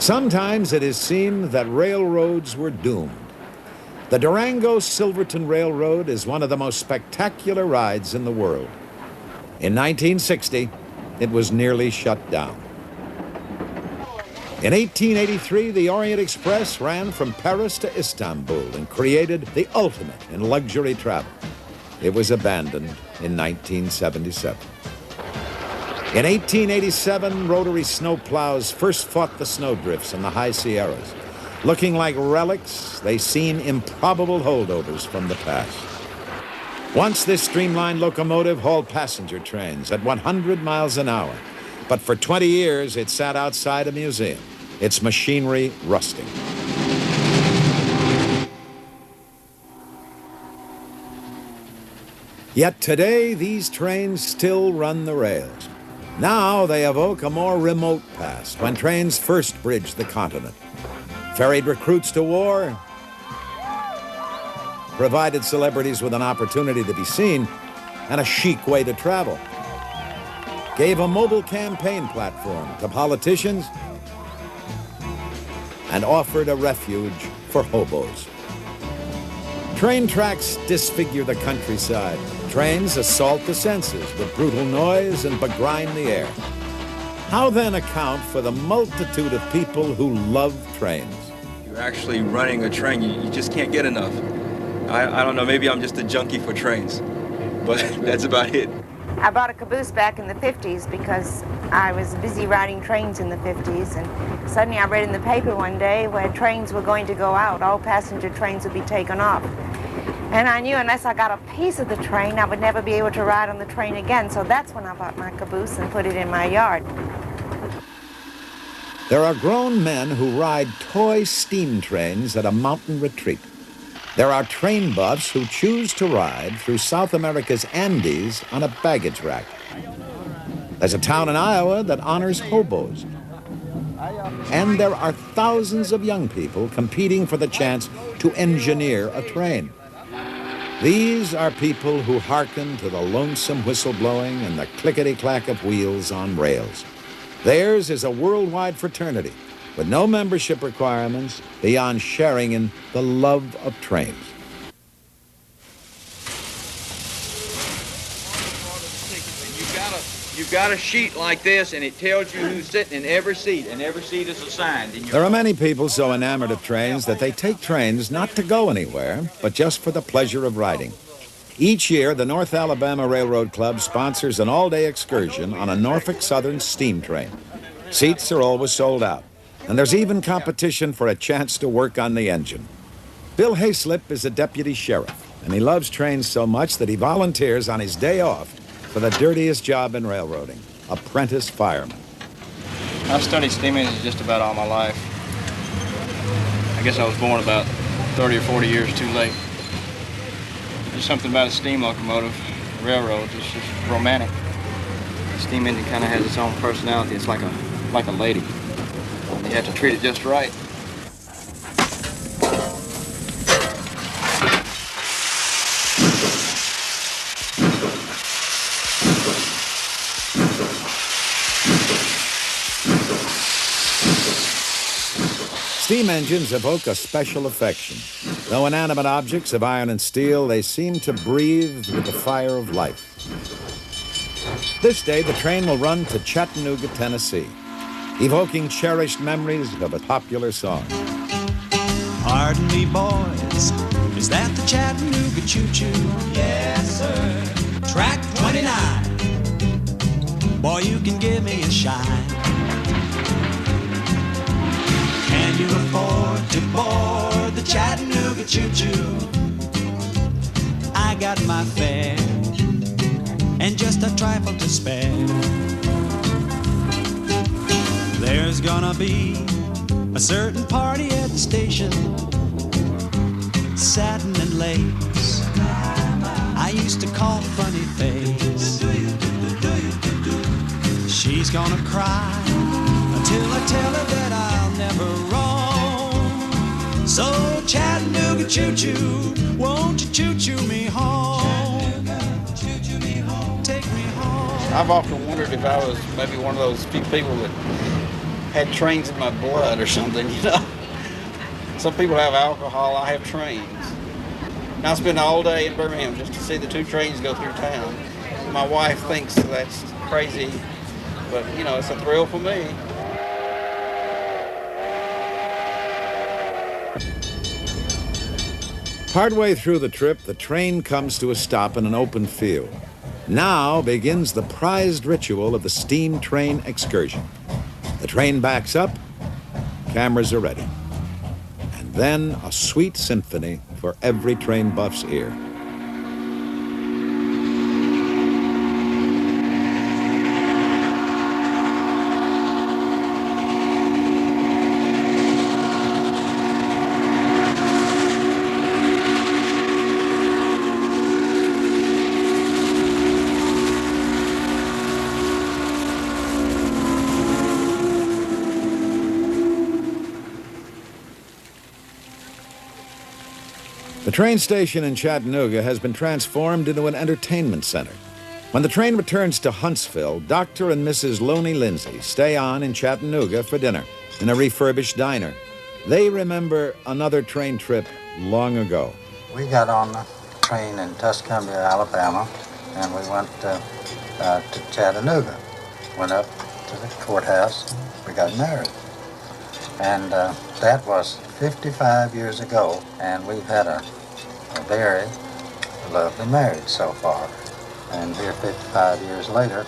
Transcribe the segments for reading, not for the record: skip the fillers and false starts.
Sometimes it is seemed that railroads were doomed. The Durango-Silverton Railroad is one of the most spectacular rides in the world. In 1960, it was nearly shut down. In 1883, the Orient Express ran from Paris to Istanbul and created the ultimate in luxury travel. It was abandoned in 1977. In 1887, rotary snowplows first fought the snowdrifts in the high Sierras. Looking like relics, they seem improbable holdovers from the past. Once this streamlined locomotive hauled passenger trains at 100 miles an hour, but for 20 years it sat outside a museum, its machinery rusting. Yet today, these trains still run the rails. Now they evoke a more remote past, when trains first bridged the continent, ferried recruits to war, provided celebrities with an opportunity to be seen and a chic way to travel, gave a mobile campaign platform to politicians, and offered a refuge for hobos. Train tracks disfigure the countryside. Trains assault the senses with brutal noise and begrime the air. How then account for the multitude of people who love trains? You're actually running a train. You just can't get enough. I don't know, maybe I'm just a junkie for trains, but that's about it. I bought a caboose back in the 50s because I was busy riding trains in the 50s, and suddenly I read in the paper one day where trains were going to go out, all passenger trains would be taken off. And I knew unless I got a piece of the train, I would never be able to ride on the train again, so that's when I bought my caboose and put it in my yard. There are grown men who ride toy steam trains at a mountain retreat. There are train buffs who choose to ride through South America's Andes on a baggage rack. There's a town in Iowa that honors hobos. And there are thousands of young people competing for the chance to engineer a train. These are people who hearken to the lonesome whistleblowing and the clickety-clack of wheels on rails. Theirs is a worldwide fraternity with no membership requirements beyond sharing in the love of trains. You've got a sheet like this, and it tells you who's sitting in every seat, and every seat is assigned. There are many people so enamored of trains that they take trains not to go anywhere, but just for the pleasure of riding. Each year, the North Alabama Railroad Club sponsors an all-day excursion on a Norfolk Southern steam train. Seats are always sold out, and there's even competition for a chance to work on the engine. Bill Hayslip is a deputy sheriff, and he loves trains so much that he volunteers on his day off for the dirtiest job in railroading, apprentice fireman. I've studied steam engines just about all my life. I guess I was born about 30 or 40 years too late. There's something about a steam locomotive, railroads, it's just romantic. The steam engine kind of has its own personality. It's like a lady. You have to treat it just right. Steam engines evoke a special affection. Though inanimate objects of iron and steel, they seem to breathe with the fire of life. This day, the train will run to Chattanooga, Tennessee, evoking cherished memories of a popular song. Pardon me, boys, is that the Chattanooga choo-choo? Yes, sir. Track 29. Boy, you can give me a shine. Can you afford to board the Chattanooga choo-choo? I got my fare and just a trifle to spare. There's gonna be a certain party at the station, satin and lace. I used to call funny face. She's gonna cry until I tell her that I'll never roam. So Chattanooga choo-choo, won't you choo-choo me home? Take me home. I've often wondered if I was maybe one of those few people that had trains in my blood or something, you know. Some people have alcohol, I have trains. And I spend all day in Birmingham just to see the 2 trains go through town. My wife thinks that's crazy, but you know, it's a thrill for me. Partway through the trip, the train comes to a stop in an open field. Now begins the prized ritual of the steam train excursion. The train backs up, cameras are ready. And then a sweet symphony for every train buff's ear. The train station in Chattanooga has been transformed into an entertainment center. When the train returns to Huntsville, Dr. and Mrs. Loney Lindsay stay on in Chattanooga for dinner in a refurbished diner. They remember another train trip long ago. We got on the train in Tuscumbia, Alabama, and we went to Chattanooga. Went up to the courthouse, and we got married. And that was 55 years ago, and we've had a very lovely marriage so far. And here 55 years later,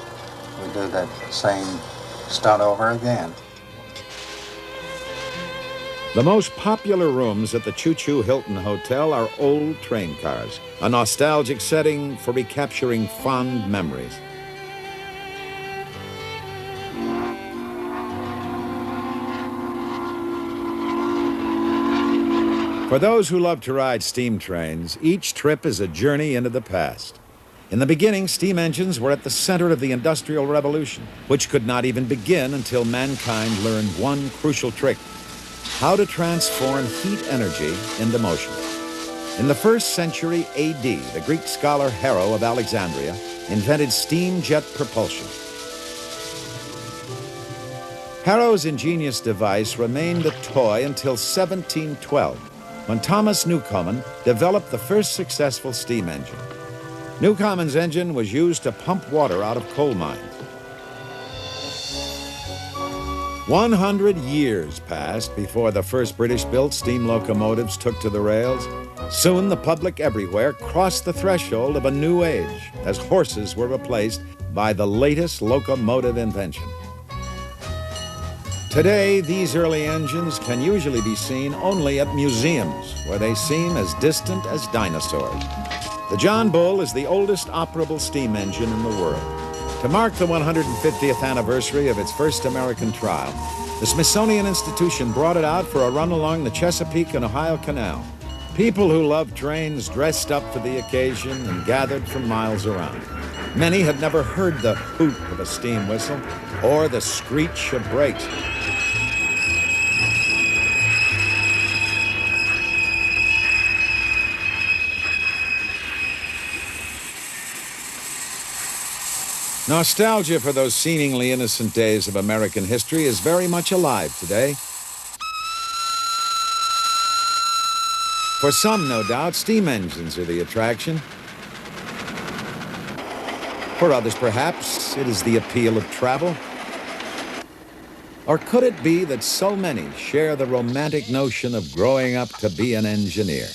we do that same stunt over again. The most popular rooms at the Choo Choo Hilton Hotel are old train cars, a nostalgic setting for recapturing fond memories. For those who love to ride steam trains, each trip is a journey into the past. In the beginning, steam engines were at the center of the Industrial Revolution, which could not even begin until mankind learned one crucial trick: how to transform heat energy into motion. In the 1st century AD, the Greek scholar Harrow of Alexandria invented steam jet propulsion. Harrow's ingenious device remained a toy until 1712, when Thomas Newcomen developed the first successful steam engine. Newcomen's engine was used to pump water out of coal mines. 100 years passed before the first British-built steam locomotives took to the rails. Soon the public everywhere crossed the threshold of a new age as horses were replaced by the latest locomotive invention. Today, these early engines can usually be seen only at museums, where they seem as distant as dinosaurs. The John Bull is the oldest operable steam engine in the world. To mark the 150th anniversary of its first American trial, the Smithsonian Institution brought it out for a run along the Chesapeake and Ohio Canal. People who loved trains dressed up for the occasion and gathered from miles around. Many had never heard the hoot of a steam whistle or the screech of brakes. Nostalgia for those seemingly innocent days of American history is very much alive today. For some, no doubt, steam engines are the attraction. For others, perhaps, it is the appeal of travel. Or could it be that so many share the romantic notion of growing up to be an engineer?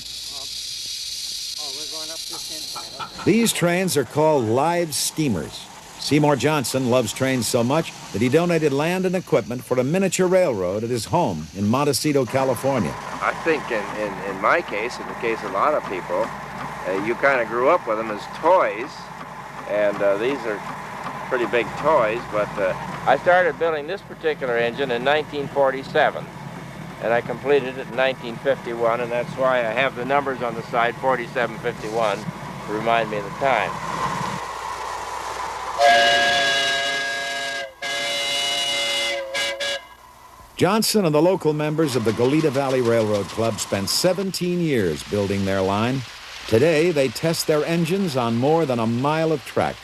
These trains are called live steamers. Seymour Johnson loves trains so much that he donated land and equipment for a miniature railroad at his home in Montecito, California. I think in my case, in the case of a lot of people, you kind of grew up with them as toys, and these are pretty big toys, but I started building this particular engine in 1947, and I completed it in 1951, and that's why I have the numbers on the side, 4751, to remind me of the time. Johnson and the local members of the Goleta Valley Railroad Club spent 17 years building their line. Today, they test their engines on more than a mile of track.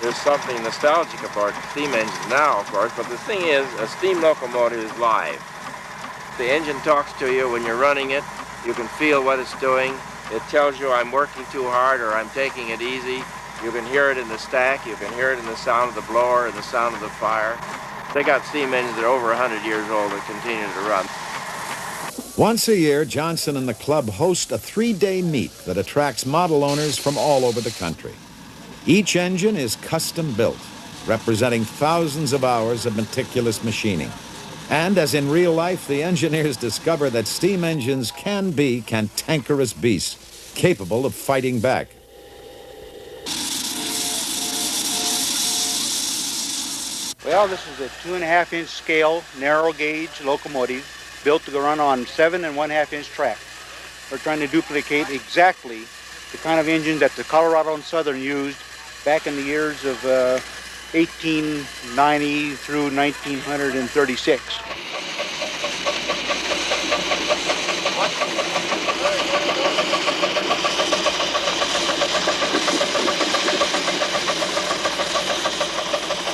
there's something nostalgic about steam engines now, of course, but the thing is, a steam locomotive is live. The engine talks to you when you're running it. You can feel what it's doing. It tells you I'm working too hard or I'm taking it easy. You can hear it in the stack. You can hear it in the sound of the blower and the sound of the fire. They got steam engines that are over 100 years old that continue to run. Once a year, Johnson and the club host a 3-day meet that attracts model owners from all over the country. Each engine is custom built, representing thousands of hours of meticulous machining. And as in real life, the engineers discover that steam engines can be cantankerous beasts, capable of fighting back. Well, this is a 2.5-inch scale, narrow gauge locomotive built to run on 7 1/2-inch track. We're trying to duplicate exactly the kind of engine that the Colorado and Southern used back in the years of 1890 through 1936.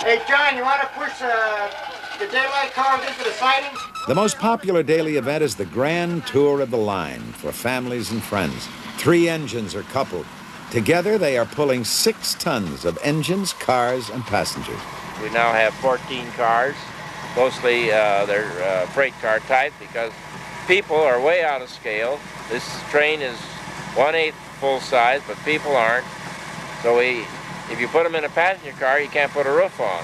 Hey, John, you want to push the daylight cars into the sidings? The most popular daily event is the Grand Tour of the Line for families and friends. 3 engines are coupled. Together, they are pulling 6 tons of engines, cars, and passengers. We now have 14 cars. Mostly they're freight car type because people are way out of scale. This train is 1/8 full size, but people aren't. So if you put them in a passenger car, you can't put a roof on.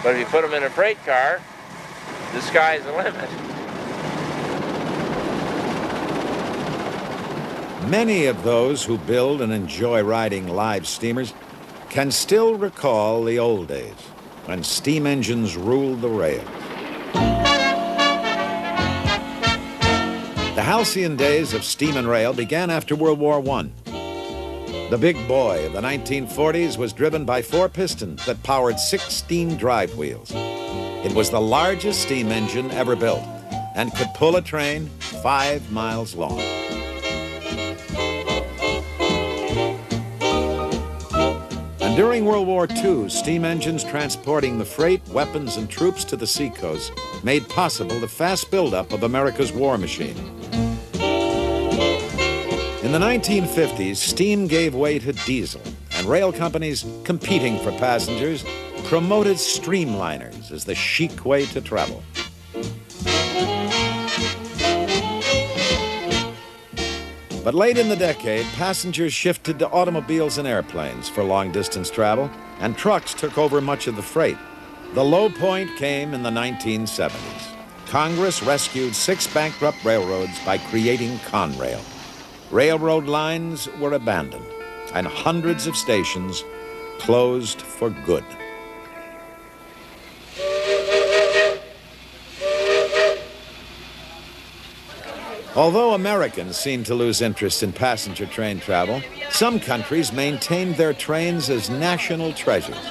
But if you put them in a freight car, the sky's the limit. Many of those who build and enjoy riding live steamers can still recall the old days when steam engines ruled the rails. The halcyon days of steam and rail began after World War I. The big boy of the 1940s was driven by 4 pistons that powered 16 drive wheels. It was the largest steam engine ever built and could pull a train 5 miles long. And during World War II, steam engines transporting the freight, weapons, and troops to the seacoast made possible the fast buildup of America's war machine. In the 1950s, steam gave way to diesel, and rail companies competing for passengers promoted streamliners as the chic way to travel. But late in the decade, passengers shifted to automobiles and airplanes for long-distance travel, and trucks took over much of the freight. The low point came in the 1970s. Congress rescued 6 bankrupt railroads by creating Conrail. Railroad lines were abandoned, and hundreds of stations closed for good. Although Americans seem to lose interest in passenger train travel, some countries maintained their trains as national treasures.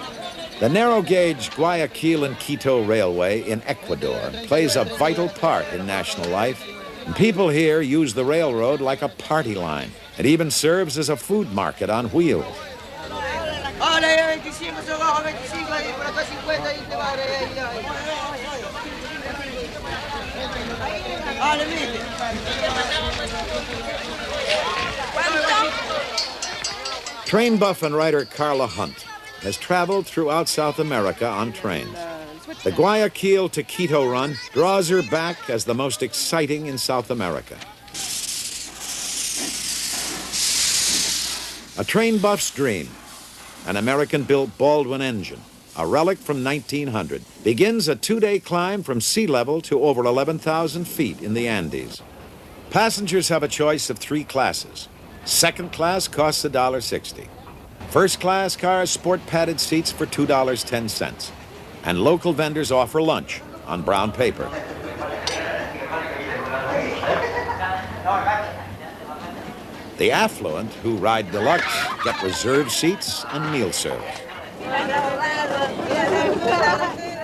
The narrow-gauge Guayaquil and Quito Railway in Ecuador plays a vital part in national life, and people here use the railroad like a party line. It even serves as a food market on wheels. Train buff and writer Carla Hunt has traveled throughout South America on trains. The Guayaquil to Quito run draws her back as the most exciting in South America. A train buff's dream, an American-built Baldwin engine, a relic from 1900, begins a 2-day climb from sea level to over 11,000 feet in the Andes. Passengers have a choice of 3 classes. Second class costs $1.60. First class cars sport padded seats for $2.10. And local vendors offer lunch on brown paper. The affluent who ride deluxe get reserved seats and meal service.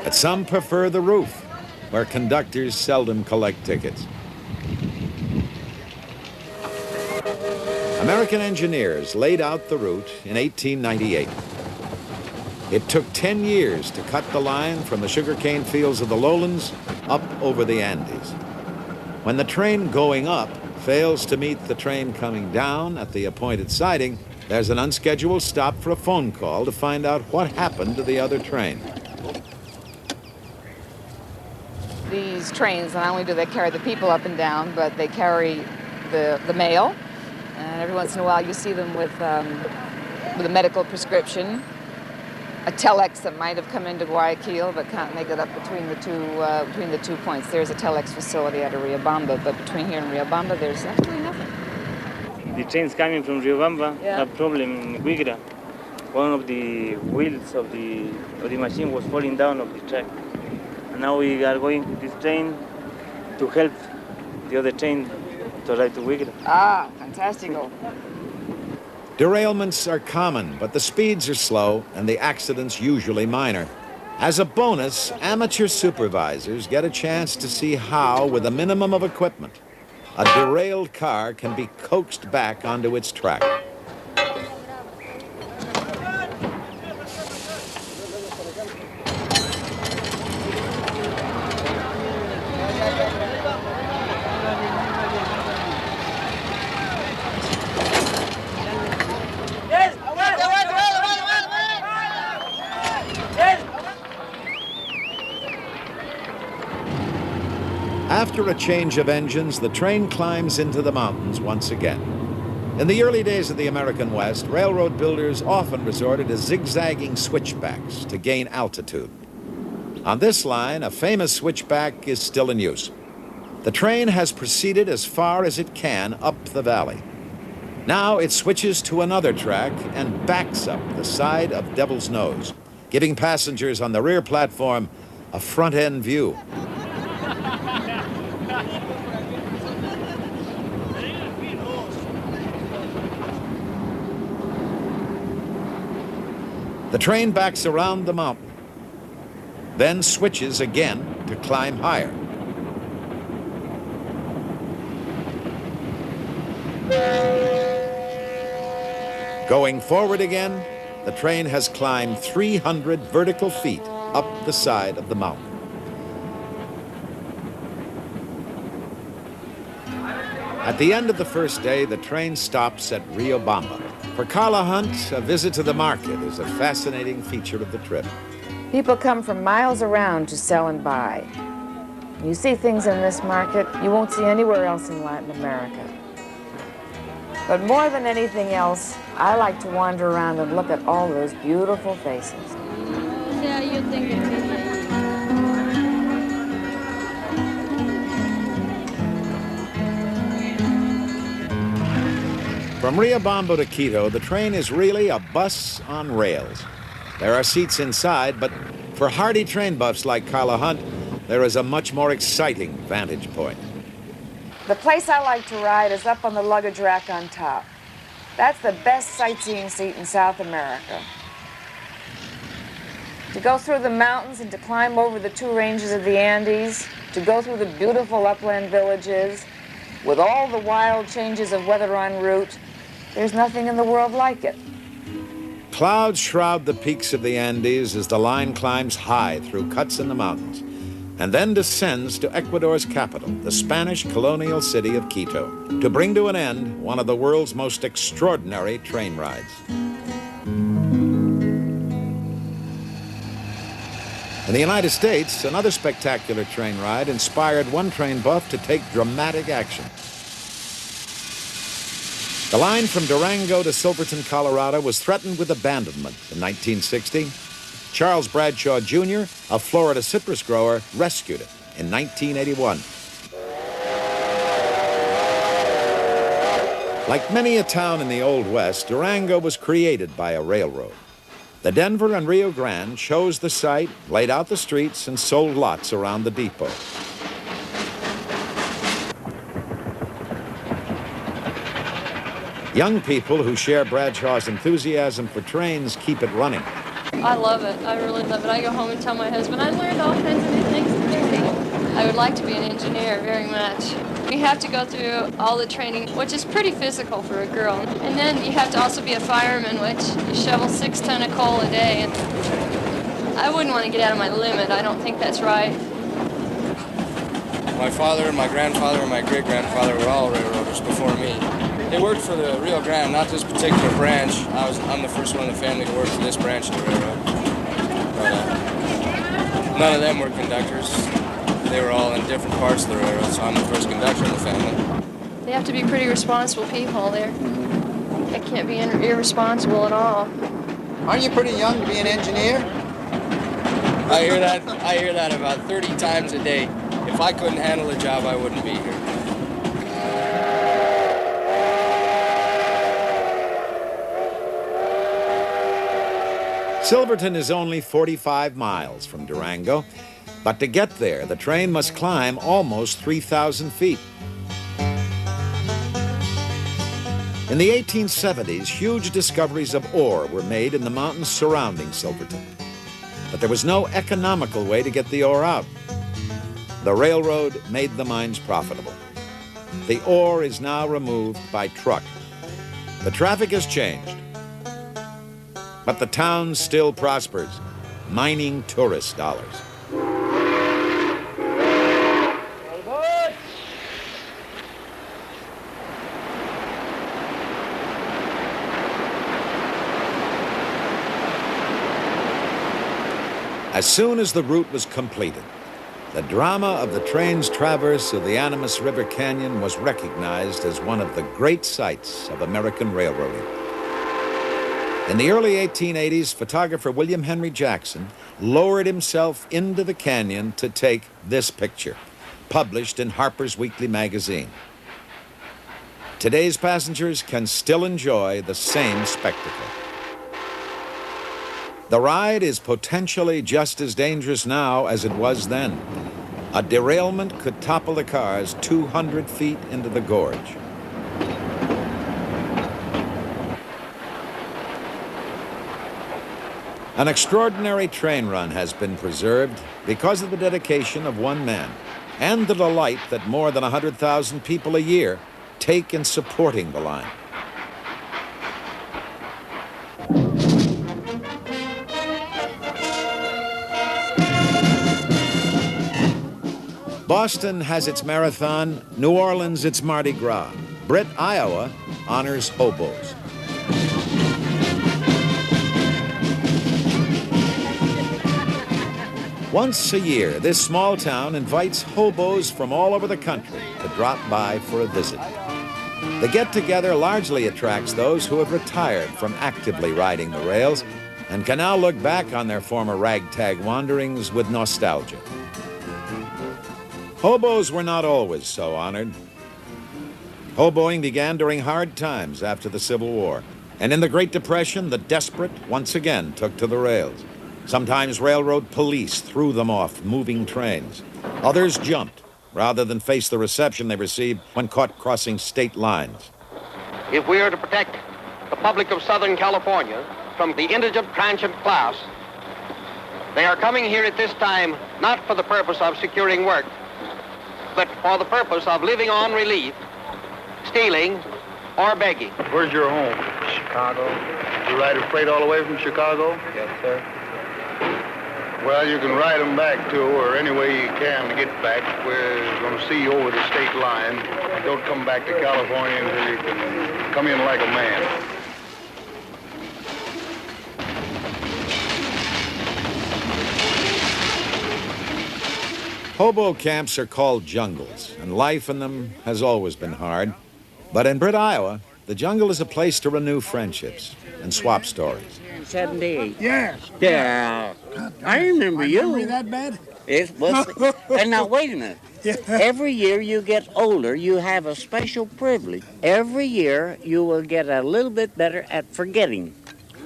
But some prefer the roof, where conductors seldom collect tickets. American engineers laid out the route in 1898. It took 10 years to cut the line from the sugarcane fields of the lowlands up over the Andes. When the train going up fails to meet the train coming down at the appointed siding, there's an unscheduled stop for a phone call to find out what happened to the other train. These trains, not only do they carry the people up and down, but they carry the mail. And every once in a while you see them with a medical prescription, a telex that might have come into Guayaquil but can't make it up between the two points. There's a telex facility at Riobamba, but between here and Riobamba there's absolutely nothing. The trains coming from Riobamba have problem in Guigra. One of the wheels of the machine was falling down off the track. And now we are going to this train to help the other train to ride to Guigra. Ah, fantastico. Derailments are common, but the speeds are slow and the accidents usually minor. As a bonus, amateur supervisors get a chance to see how, with a minimum of equipment, a derailed car can be coaxed back onto its track. After a change of engines, the train climbs into the mountains once again. In the early days of the American West, railroad builders often resorted to zigzagging switchbacks to gain altitude. On this line, a famous switchback is still in use. The train has proceeded as far as it can up the valley. Now it switches to another track and backs up the side of Devil's Nose, giving passengers on the rear platform a front-end view. The train backs around the mountain, then switches again to climb higher. Going forward again, the train has climbed 300 vertical feet up the side of the mountain. At the end of the first day, the train stops at Riobamba. For Carla Hunt, a visit to the market is a fascinating feature of the trip. People come from miles around to sell and buy. You see things in this market you won't see anywhere else in Latin America. But more than anything else, I like to wander around and look at all those beautiful faces. Yeah, you think it's From Riobamba to Quito, the train is really a bus on rails. There are seats inside, but for hardy train buffs like Carla Hunt, there is a much more exciting vantage point. The place I like to ride is up on the luggage rack on top. That's the best sightseeing seat in South America. To go through the mountains and to climb over the two ranges of the Andes, to go through the beautiful upland villages, with all the wild changes of weather en route, there's nothing in the world like it. Clouds shroud the peaks of the Andes as the line climbs high through cuts in the mountains and then descends to Ecuador's capital, the Spanish colonial city of Quito, to bring to an end one of the world's most extraordinary train rides. In the United States, another spectacular train ride inspired one train buff to take dramatic action. The line from Durango to Silverton, Colorado was threatened with abandonment in 1960. Charles Bradshaw, Jr., a Florida citrus grower, rescued it in 1981. Like many a town in the Old West, Durango was created by a railroad. The Denver and Rio Grande chose the site, laid out the streets, and sold lots around the depot. Young people who share Bradshaw's enthusiasm for trains keep it running. I love it. I really love it. I go home and tell my husband, I learned all kinds of new things today. I would like to be an engineer very much. You have to go through all the training, which is pretty physical for a girl. And then you have to also be a fireman, which you shovel 6 tons of coal a day. And I wouldn't want to get out of my limit. I don't think that's right. My father and my grandfather and my great-grandfather were all railroaders before me. They worked for the Rio Grande, not this particular branch. I'm the first one in the family to work for this branch of the railroad. But none of them were conductors. They were all in different parts of the railroad, so I'm the first conductor in the family. They have to be pretty responsible people. They can't be irresponsible at all. Aren't you pretty young to be an engineer? I hear that about 30 times a day. If I couldn't handle the job, I wouldn't be here. Silverton is only 45 miles from Durango, but to get there, the train must climb almost 3,000 feet. In the 1870s, huge discoveries of ore were made in the mountains surrounding Silverton. But there was no economical way to get the ore out. The railroad made the mines profitable. The ore is now removed by truck. The traffic has changed, but the town still prospers, mining tourist dollars. As soon as the route was completed, the drama of the train's traverse of the Animas River Canyon was recognized as one of the great sights of American railroading. In the early 1880s, photographer William Henry Jackson lowered himself into the canyon to take this picture, published in Harper's Weekly magazine. Today's passengers can still enjoy the same spectacle. The ride is potentially just as dangerous now as it was then. A derailment could topple the cars 200 feet into the gorge. An extraordinary train run has been preserved because of the dedication of one man and the delight that more than 100,000 people a year take in supporting the line. Boston has its marathon, New Orleans its Mardi Gras. Britt, Iowa honors hobos. Once a year, this small town invites hobos from all over the country to drop by for a visit. The get-together largely attracts those who have retired from actively riding the rails and can now look back on their former ragtag wanderings with nostalgia. Hobos were not always so honored. Hoboing began during hard times after the Civil War, and in the Great Depression, the desperate once again took to the rails. Sometimes railroad police threw them off moving trains. Others jumped rather than face the reception they received when caught crossing state lines. If we are to protect the public of Southern California from the indigent transient class, they are coming here at this time not for the purpose of securing work, but for the purpose of living on relief, stealing, or begging. Where's your home? Chicago. You ride a freight all the way from Chicago? Yes, sir. Well, you can ride them back, too, or any way you can to get back. We're going to see you over the state line. Don't come back to California until you can come in like a man. Hobo camps are called jungles, and life in them has always been hard. But in Britt, Iowa, the jungle is a place to renew friendships and swap stories. 78. Yes. Yeah. I remember you. Remember that bad? And now, wait a minute. Every year you get older, you have a special privilege. Every year you will get a little bit better at forgetting.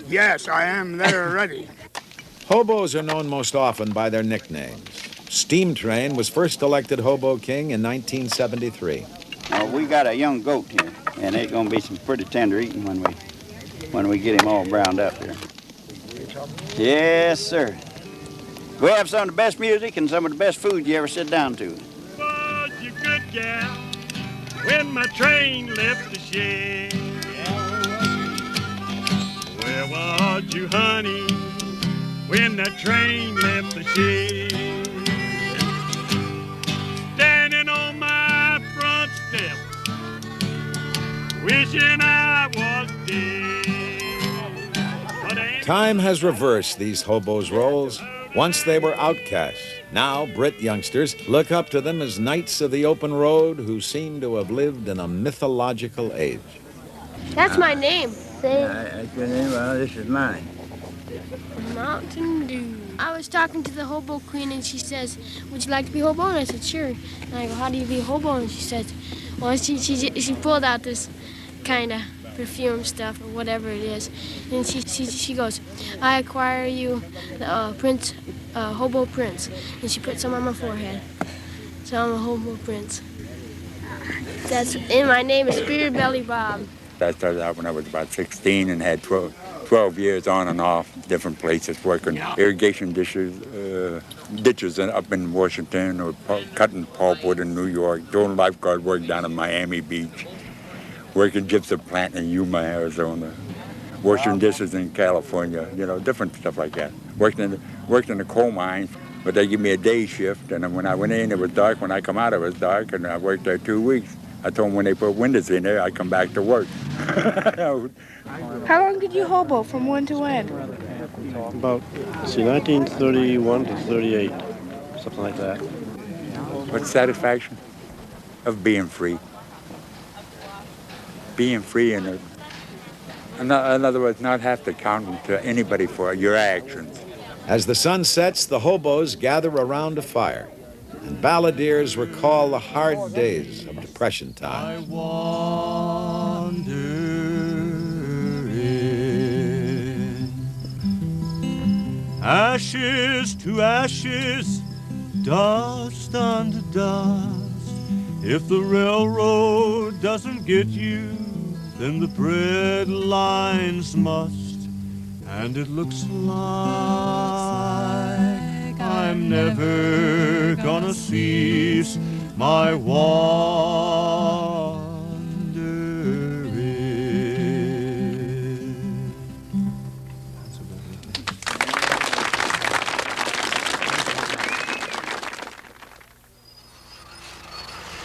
Yes, I am there already. Hobos are known most often by their nicknames. Steam Train was first elected Hobo King in 1973. We got a young goat here, and it's going to be some pretty tender eating when we get him all browned up here. Yes, sir. We have some of the best music and some of the best food you ever sit down to. Was you good gal when my train left the shed? Where was you, honey, when that train left the shed? Standing on my front steps, wishing I was dead. Time has reversed these hobos' roles. Once they were outcasts. Now, Brit youngsters look up to them as knights of the open road who seem to have lived in a mythological age. That's my name. Say That's your name? Well, this is mine. Mountain Dew. I was talking to the hobo queen and she says, would you like to be hobo? And I said, sure. And I go, how do you be hobo? And she says, well, she pulled out this kind of perfume stuff or whatever it is. And she goes, I acquire you the prince, hobo prince. And she put some on my forehead. So I'm a hobo prince. And my name is Beer Belly Bob. I started out when I was about 16 and had 12 years on and off, different places, working irrigation ditches up in Washington, or cutting pulpwood in New York, doing lifeguard work down in Miami Beach, working gypsum plant in Yuma, Arizona, washing dishes in California, you know, different stuff like that. Worked in the coal mines, but they give me a day shift, and when I went in, it was dark. When I come out, it was dark, and I worked there 2 weeks. I told them when they put windows in there, I come back to work. How long did you hobo, from when to when? About, 1931 to 38, something like that. What satisfaction of being free. Being free, in other words, not have to count to anybody for your actions. As the sun sets, the hobos gather around a fire, and balladeers recall the hard days of Depression time. Ashes to ashes, dust unto dust. If the railroad doesn't get you, then the bread lines must. And it looks like I'm never gonna cease my wandering.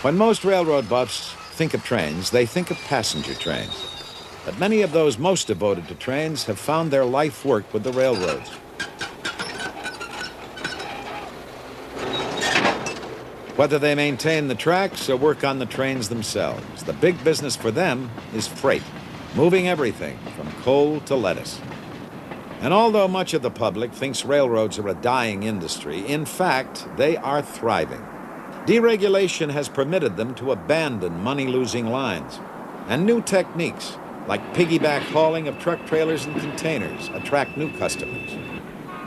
When most railroad buffs think of trains, they think of passenger trains. But many of those most devoted to trains have found their life work with the railroads. Whether they maintain the tracks or work on the trains themselves, the big business for them is freight, moving everything from coal to lettuce. And although much of the public thinks railroads are a dying industry, in fact, they are thriving. Deregulation has permitted them to abandon money-losing lines, and new techniques, like piggyback hauling of truck trailers and containers, attract new customers.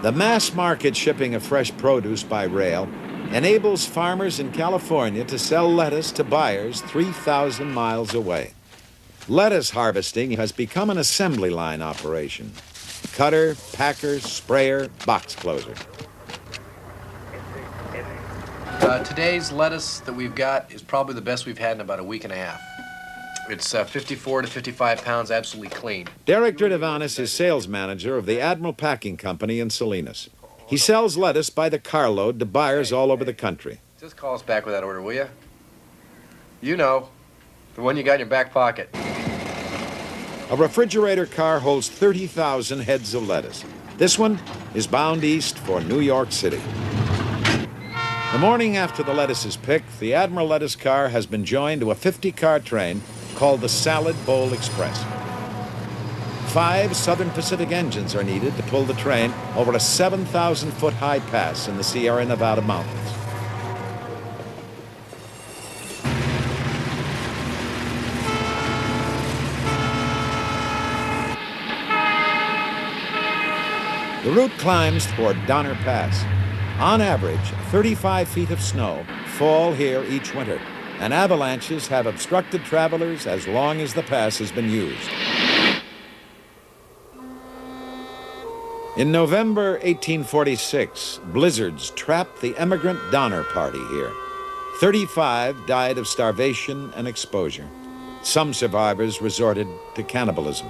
The mass market shipping of fresh produce by rail enables farmers in California to sell lettuce to buyers 3,000 miles away. Lettuce harvesting has become an assembly line operation. Cutter, packer, sprayer, box closer. Today's lettuce that we've got is probably the best we've had in about a week and a half. It's 54 to 55 pounds, absolutely clean. Derek Dridavanis is sales manager of the Admiral Packing Company in Salinas. He sells lettuce by the carload to buyers all over the country. Just call us back with that order, will you? You know, the one you got in your back pocket. A refrigerator car holds 30,000 heads of lettuce. This one is bound east for New York City. The morning after the lettuce is picked, the Admiral lettuce car has been joined to a 50-car train called the Salad Bowl Express. 5 Southern Pacific engines are needed to pull the train over a 7,000-foot high pass in the Sierra Nevada mountains. The route climbs toward Donner Pass. On average, 35 feet of snow fall here each winter, and avalanches have obstructed travelers as long as the pass has been used. In November 1846, blizzards trapped the emigrant Donner Party here. 35 died of starvation and exposure. Some survivors resorted to cannibalism.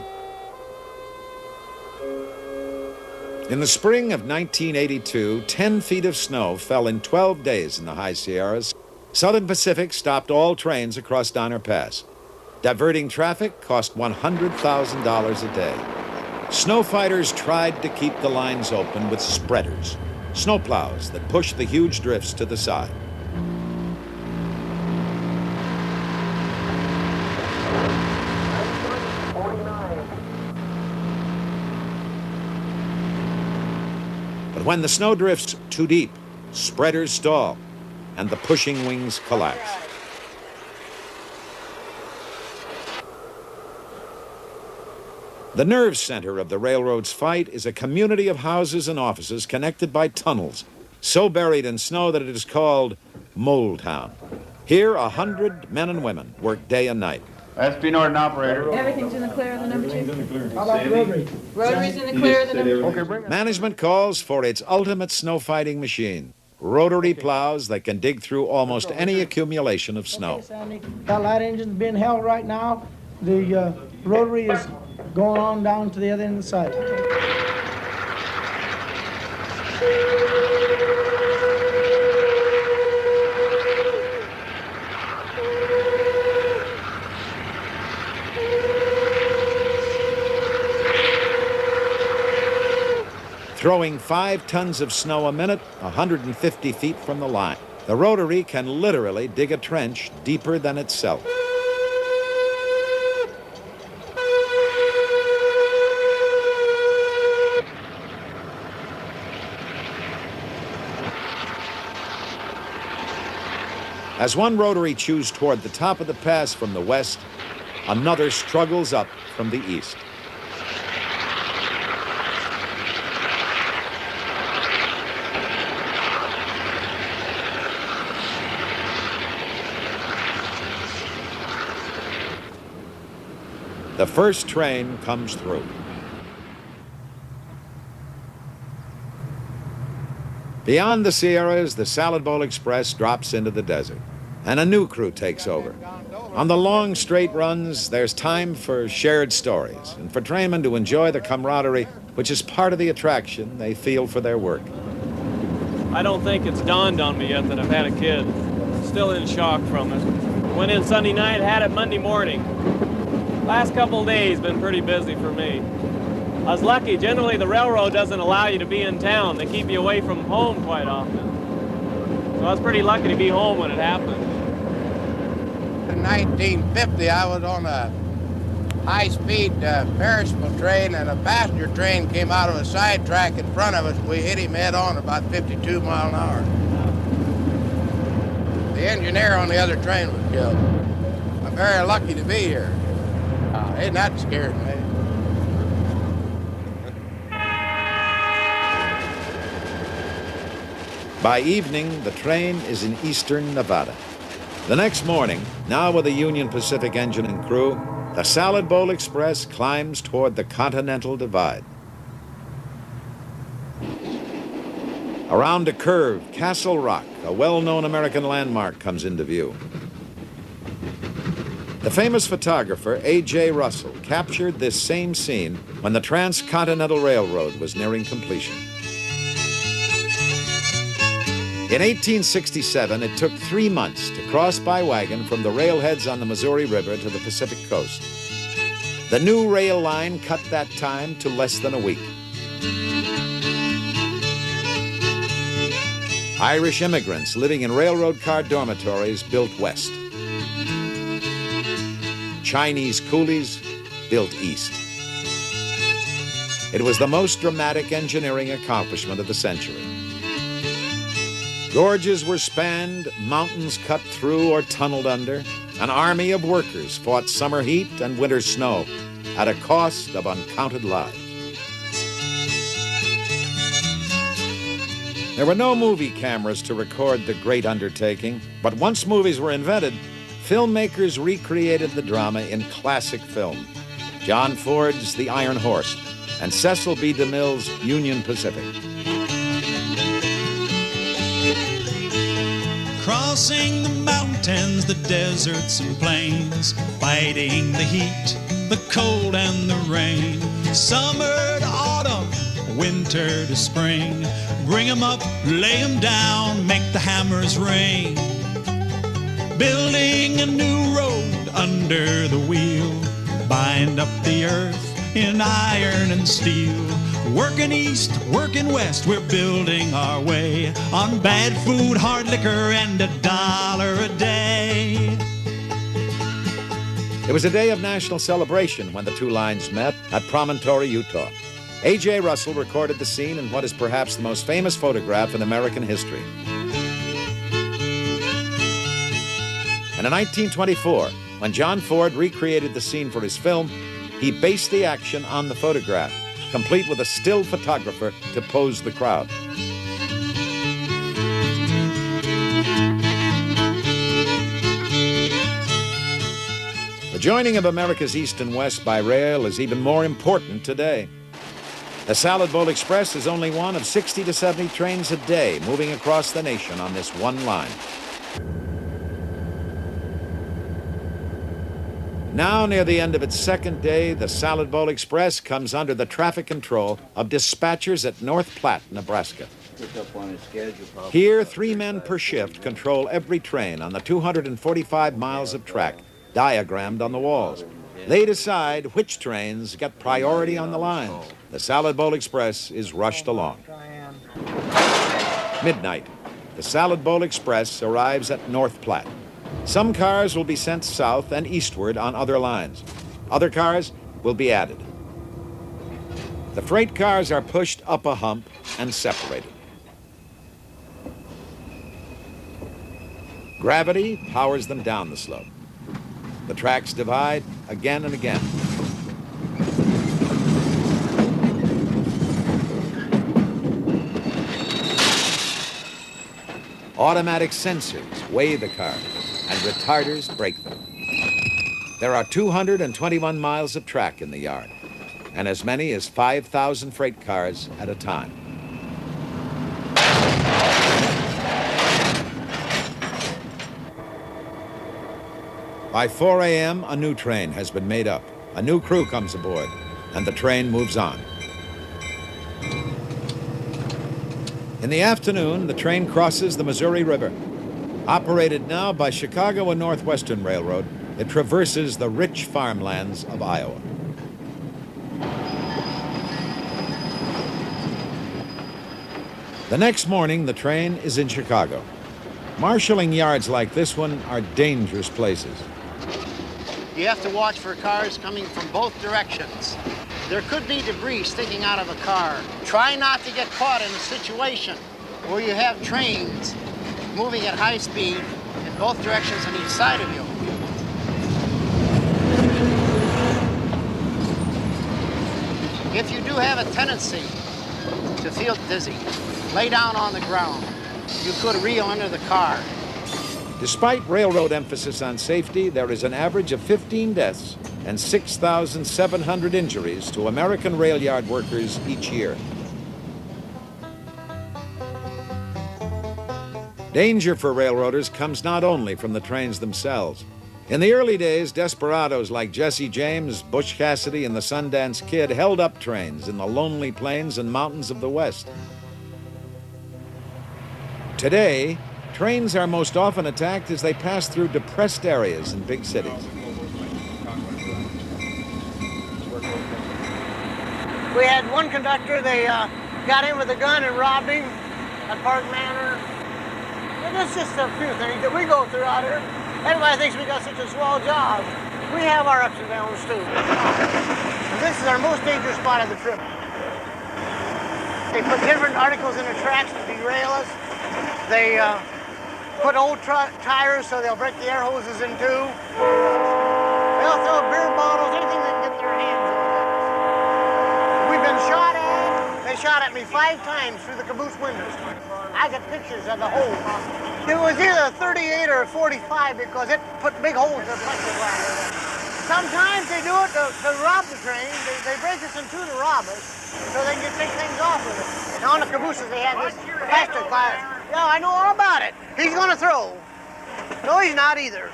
In the spring of 1982, 10 feet of snow fell in 12 days in the high Sierras. Southern Pacific stopped all trains across Donner Pass. Diverting traffic cost $100,000 a day. Snow fighters tried to keep the lines open with spreaders, snowplows that pushed the huge drifts to the side. But when the snow drifts too deep, spreaders stall and the pushing wings collapse. The nerve center of the railroad's fight is a community of houses and offices connected by tunnels, so buried in snow that it is called Mole Town. Here, 100 men and women work day and night. SP Norton operator. Everything's in the clear of the number two. How about the rotary? Rotary's in the clear of the number two. Okay, bring it. Management calls for its ultimate snow fighting machine, rotary plows that can dig through almost any accumulation of snow. Okay, Sandy. That light engine's being held right now. The rotary is going on down to the other end of the site. Throwing 5 tons of snow a minute, 150 feet from the line. The rotary can literally dig a trench deeper than itself. As one rotary chews toward the top of the pass from the west, another struggles up from the east. The first train comes through. Beyond the Sierras, the Salad Bowl Express drops into the desert, and a new crew takes over. On the long, straight runs, there's time for shared stories and for trainmen to enjoy the camaraderie, which is part of the attraction they feel for their work. I don't think it's dawned on me yet that I've had a kid. Still in shock from it. Went in Sunday night, had it Monday morning. Last couple days been pretty busy for me. I was lucky. Generally, the railroad doesn't allow you to be in town. They keep you away from home quite often. So I was pretty lucky to be home when it happened. In 1950, I was on a high-speed perishable train, and a passenger train came out of a side track in front of us. We hit him head-on about 52 miles an hour. The engineer on the other train was killed. I'm very lucky to be here. Ain't that scared me? By evening, the train is in eastern Nevada. The next morning, now with a Union Pacific engine and crew, the Salad Bowl Express climbs toward the Continental Divide. Around a curve, Castle Rock, a well-known American landmark, comes into view. The famous photographer A.J. Russell captured this same scene when the Transcontinental Railroad was nearing completion. In 1867, it took 3 months to cross by wagon from the railheads on the Missouri River to the Pacific coast. The new rail line cut that time to less than a week. Irish immigrants living in railroad car dormitories built west. Chinese coolies built east. It was the most dramatic engineering accomplishment of the century. Gorges were spanned, mountains cut through or tunneled under. An army of workers fought summer heat and winter snow at a cost of uncounted lives. There were no movie cameras to record the great undertaking, but once movies were invented, filmmakers recreated the drama in classic film. John Ford's The Iron Horse, and Cecil B. DeMille's Union Pacific. Crossing the mountains, the deserts and plains, fighting the heat, the cold and the rain, summer to autumn, winter to spring. Bring 'em up, lay 'em down, make the hammers ring. Building a new road under the wheel, bind up the earth in iron and steel. Working east, working west, we're building our way on bad food, hard liquor, and $1 a day. It was a day of national celebration when the two lines met at Promontory, Utah. A.J. Russell recorded the scene in what is perhaps the most famous photograph in American history. And in 1924, when John Ford recreated the scene for his film, he based the action on the photograph, complete with a still photographer to pose the crowd. The joining of America's East and West by rail is even more important today. The Salad Bowl Express is only one of 60 to 70 trains a day moving across the nation on this one line. Now, near the end of its second day, the Salad Bowl Express comes under the traffic control of dispatchers at North Platte, Nebraska. Here, 3 men per shift control every train on the 245 miles of track diagrammed on the walls. They decide which trains get priority on the lines. The Salad Bowl Express is rushed along. Midnight, the Salad Bowl Express arrives at North Platte. Some cars will be sent south and eastward on other lines. Other cars will be added. The freight cars are pushed up a hump and separated. Gravity powers them down the slope. The tracks divide again and again. Automatic sensors weigh the cars, and retarders brake them. There are 221 miles of track in the yard, and as many as 5,000 freight cars at a time. By 4 a.m., a new train has been made up. A new crew comes aboard, and the train moves on. In the afternoon, the train crosses the Missouri River. Operated now by Chicago and Northwestern Railroad, it traverses the rich farmlands of Iowa. The next morning, the train is in Chicago. Marshalling yards like this one are dangerous places. You have to watch for cars coming from both directions. There could be debris sticking out of a car. Try not to get caught in a situation where you have trains moving at high speed in both directions on each side of you. If you do have a tendency to feel dizzy, lay down on the ground. You could reel under the car. Despite railroad emphasis on safety, there is an average of 15 deaths and 6,700 injuries to American rail yard workers each year. Danger for railroaders comes not only from the trains themselves. In the early days, desperados like Jesse James, Butch Cassidy, and the Sundance Kid held up trains in the lonely plains and mountains of the West. Today, trains are most often attacked as they pass through depressed areas in big cities. We had one conductor, they got in with a gun and robbed him at Park Manor. And that's just a few things that we go through out here. Everybody thinks we got such a swell job. We have our ups and downs too. And this is our most dangerous spot of the trip. They put different articles in the tracks to derail us. They put old tires so they'll break the air hoses in two. They'll throw beer bottles, anything they can get their hands on. We've been shot at. They shot at me 5 times through the caboose windows. I got pictures of the hole. It was either a 38 or a 45 because it put big holes in the plexiglass. Sometimes they do it to rob the train. They break us in two to rob us, so they can take things off with it. And on the cabooses they have this plastic glass. Yeah, I know all about it. He's gonna throw. No, he's not either.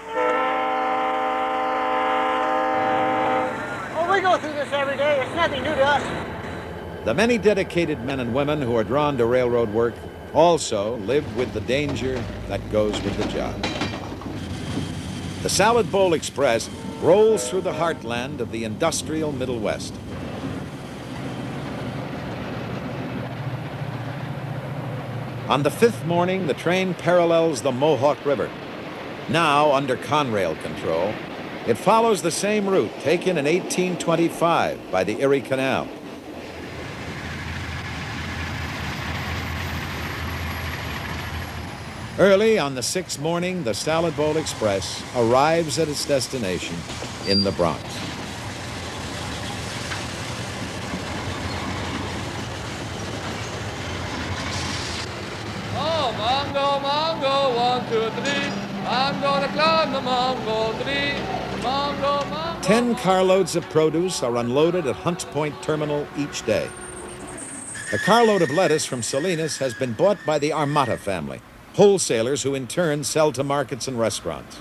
Well, we go through this every day. It's nothing new to us. The many dedicated men and women who are drawn to railroad work also live with the danger that goes with the job. The Salad Bowl Express rolls through the heartland of the industrial Middle West. On the fifth morning, the train parallels the Mohawk River. Now under Conrail control, it follows the same route taken in 1825 by the Erie Canal. Early on the sixth morning, the Salad Bowl Express arrives at its destination in the Bronx. Oh, Mongo, 1, 2, 3. I'm gonna climb the Mongo tree. Mongo. 10 carloads of produce are unloaded at Hunts Point Terminal each day. A carload of lettuce from Salinas has been bought by the Armata family, wholesalers who in turn sell to markets and restaurants.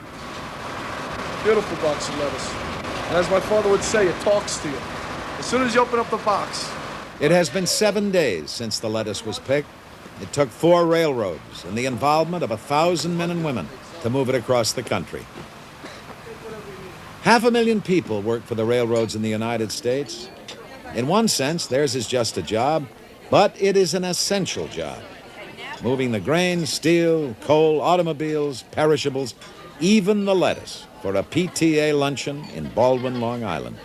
Beautiful box of lettuce. And as my father would say, it talks to you. As soon as you open up the box. It has been 7 days since the lettuce was picked. It took 4 railroads and the involvement of 1,000 men and women to move it across the country. 500,000 people work for the railroads in the United States. In one sense, theirs is just a job, but it is an essential job. Moving the grain, steel, coal, automobiles, perishables, even the lettuce for a PTA luncheon in Baldwin, Long Island.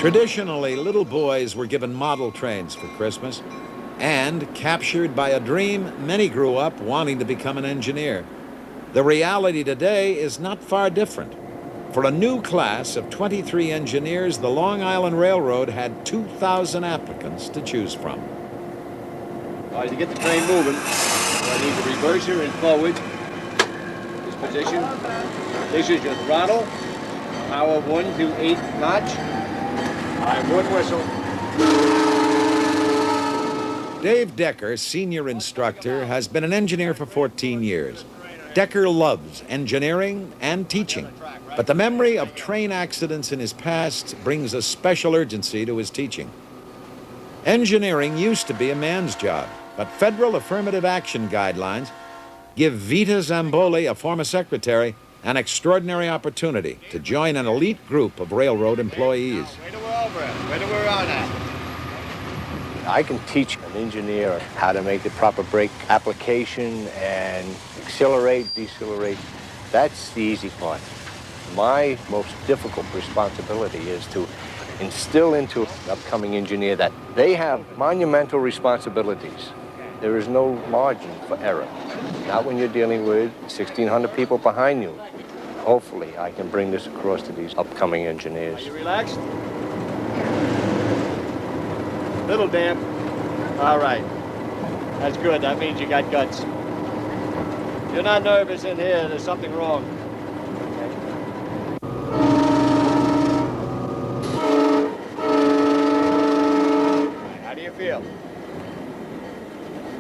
Traditionally, little boys were given model trains for Christmas, and captured by a dream, many grew up wanting to become an engineer. The reality today is not far different. For a new class of 23 engineers, the Long Island Railroad had 2,000 applicants to choose from. All right, to get the train moving, I need the reverser and forward. This position. This is your throttle. Power 1 to 8th notch. All right, 1 whistle. Dave Decker, senior instructor, has been an engineer for 14 years. Decker loves engineering and teaching, but the memory of train accidents in his past brings a special urgency to his teaching. Engineering used to be a man's job, but federal affirmative action guidelines give Vita Zamboli, a former secretary, an extraordinary opportunity to join an elite group of railroad employees. Where do we're on at? I can teach an engineer how to make the proper brake application and accelerate, decelerate. That's the easy part. My most difficult responsibility is to instill into an upcoming engineer that they have monumental responsibilities. There is no margin for error. Not when you're dealing with 1,600 people behind you. Hopefully, I can bring this across to these upcoming engineers. Are you relaxed? Little damp. All right. That's good. That means you got guts. If you're not nervous in here, there's something wrong. How do you feel?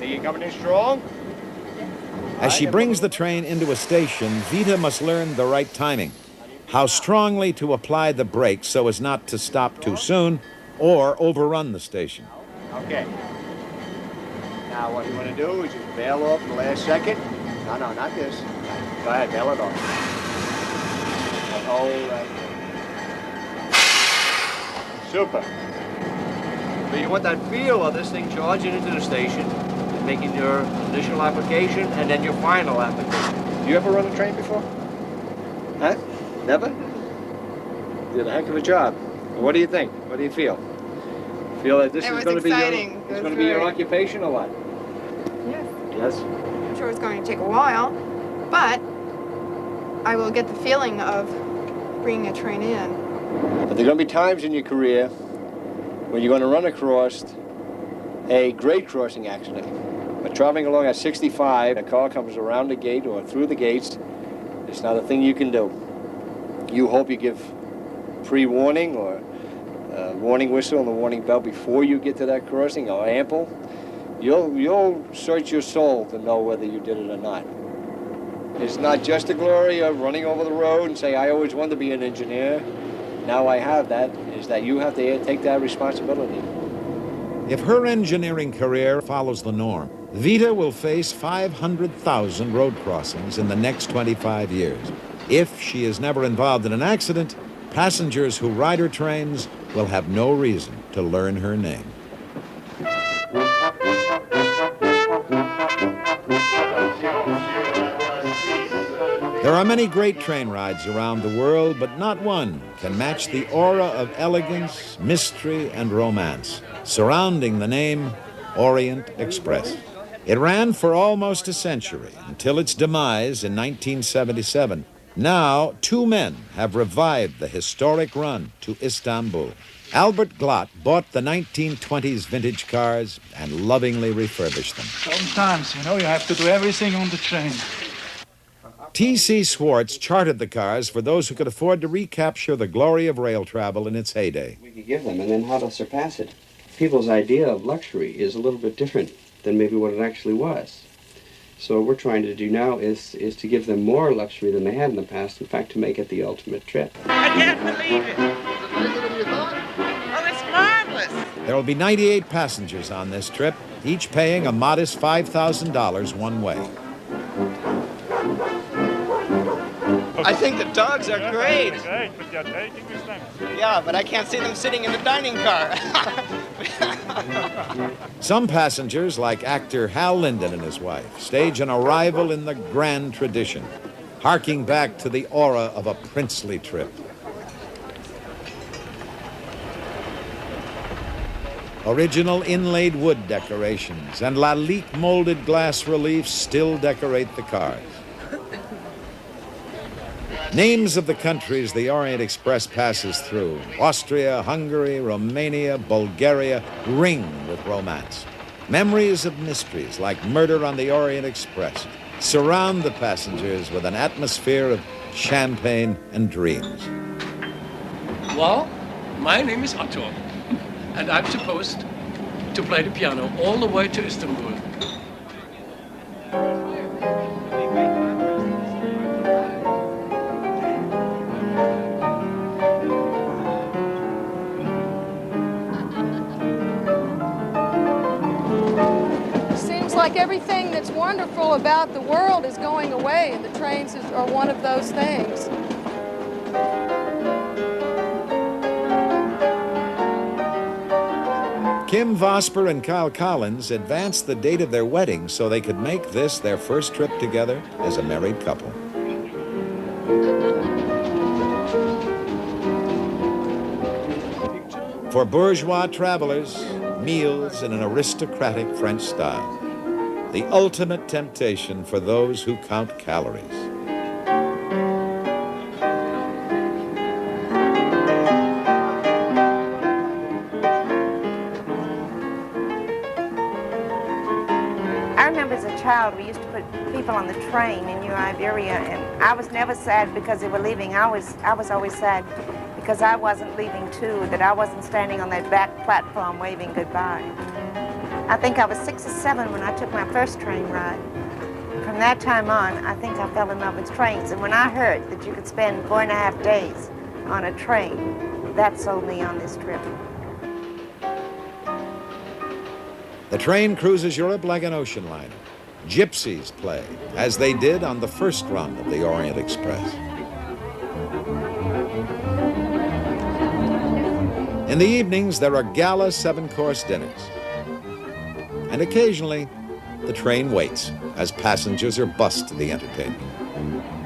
Think you're coming in strong? As she brings the train into a station, Vita must learn the right timing, how strongly to apply the brakes so as not to stop too soon or overrun the station. Okay. Now what you want to do is just bail off the last second. No, not this. Go ahead, bail it off. Hold right there. Super. So you want that feel of this thing charging into the station, making your initial application and then your final application. You ever run a train before? Huh? Never? Did a heck of a job. What do you think? What do you feel? Feel that this is going to be your occupation or what? Yes. Yes. I'm sure it's going to take a while, but I will get the feeling of bringing a train in. But there are going to be times in your career when you're going to run across a grade crossing accident. But traveling along at 65, a car comes around the gate or through the gates, It's not a thing you can do. You hope you give pre-warning or warning whistle and the warning bell before you get to that crossing, or ample. You'll search your soul to know whether you did it or not. It's not just the glory of running over the road and say, I always wanted to be an engineer. Now I have that, is that you have to take that responsibility. If her engineering career follows the norm, Vita will face 500,000 road crossings in the next 25 years. If she is never involved in an accident, passengers who ride her trains will have no reason to learn her name. There are many great train rides around the world, but not one can match the aura of elegance, mystery, and romance surrounding the name Orient Express. It ran for almost a century until its demise in 1977. Now, two men have revived the historic run to Istanbul. Albert Glott bought the 1920s vintage cars and lovingly refurbished them. Sometimes, you have to do everything on the train. T.C. Swartz chartered the cars for those who could afford to recapture the glory of rail travel in its heyday. We could give them, and then how to surpass it. People's idea of luxury is a little bit different than maybe what it actually was. So what we're trying to do now is to give them more luxury than they had in the past, in fact, to make it the ultimate trip. I can't believe it. Oh, it's marvelous. There will be 98 passengers on this trip, each paying a modest $5,000 one way. I think the dogs are great. Great, but you're taking with them. Yeah, but I can't see them sitting in the dining car. Some passengers, like actor Hal Linden and his wife, stage an arrival in the grand tradition, harking back to the aura of a princely trip. Original inlaid wood decorations and Lalique molded glass reliefs still decorate the cars. Names of the countries the Orient Express passes through, Austria, Hungary, Romania, Bulgaria, ring with romance. Memories of mysteries like Murder on the Orient Express surround the passengers with an atmosphere of champagne and dreams. Well, my name is Otto, and I'm supposed to play the piano all the way to Istanbul. Like everything that's wonderful about the world is going away, and the trains are one of those things. Kim Vosper and Kyle Collins advanced the date of their wedding so they could make this their first trip together as a married couple. For bourgeois travelers, meals in an aristocratic French style. The ultimate temptation for those who count calories. I remember as a child, we used to put people on the train in New Iberia, and I was never sad because they were leaving. I was always sad because I wasn't leaving too, that I wasn't standing on that back platform waving goodbye. I think I was 6 or 7 when I took my first train ride. From that time on, I think I fell in love with trains. And when I heard that you could spend 4.5 days on a train, that sold me on this trip. The train cruises Europe like an ocean liner. Gypsies play, as they did on the first run of the Orient Express. In the evenings, there are gala 7-course dinners. And occasionally, the train waits as passengers are bussed to the entertainment.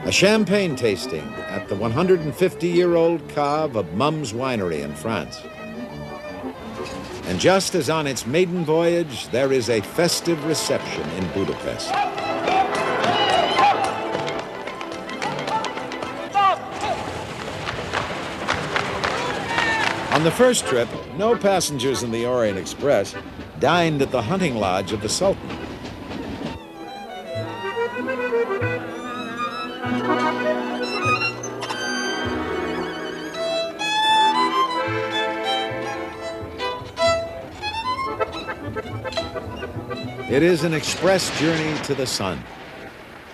A champagne tasting at the 150-year-old cave of Mum's Winery in France. And just as on its maiden voyage, there is a festive reception in Budapest. On the first trip, no passengers in the Orient Express dined at the hunting lodge of the Sultan. It is an express journey to the sun.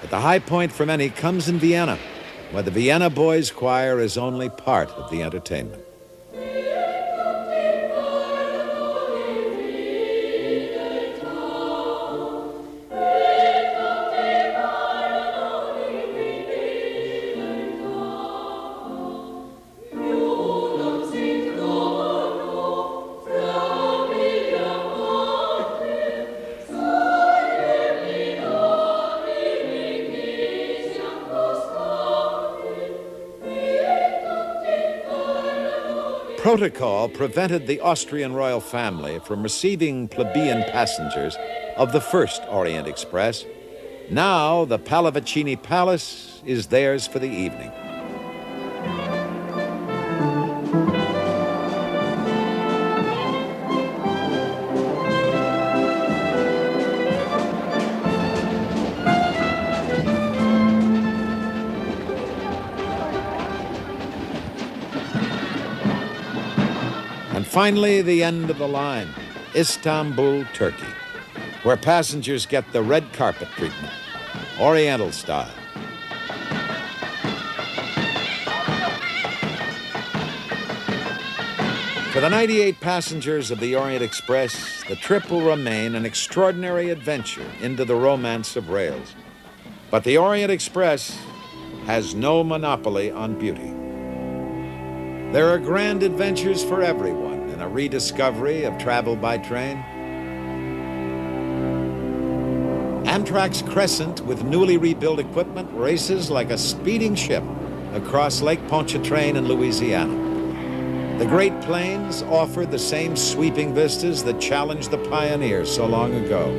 But the high point for many comes in Vienna, where the Vienna Boys Choir is only part of the entertainment. Protocol prevented the Austrian royal family from receiving plebeian passengers of the first Orient Express. Now the Pallavicini Palace is theirs for the evening. And finally, the end of the line, Istanbul, Turkey, where passengers get the red carpet treatment, Oriental style. For the 98 passengers of the Orient Express, the trip will remain an extraordinary adventure into the romance of rails. But the Orient Express has no monopoly on beauty. There are grand adventures for everyone in a rediscovery of travel by train. Amtrak's Crescent, with newly rebuilt equipment, races like a speeding ship across Lake Pontchartrain in Louisiana. The Great Plains offer the same sweeping vistas that challenged the pioneers so long ago.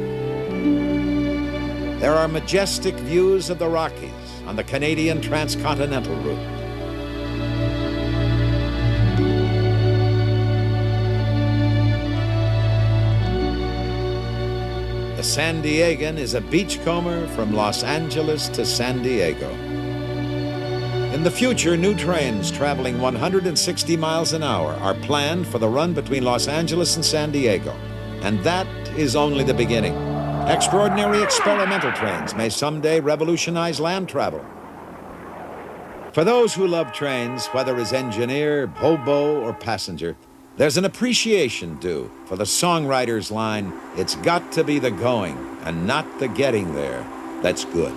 There are majestic views of the Rockies on the Canadian transcontinental route. The San Diegan is a beachcomber from Los Angeles to San Diego. In the future, new trains traveling 160 miles an hour are planned for the run between Los Angeles and San Diego. And that is only the beginning. Extraordinary experimental trains may someday revolutionize land travel. For those who love trains, whether as engineer, hobo, or passenger, there's an appreciation due for the songwriter's line, "It's got to be the going and not the getting there that's good."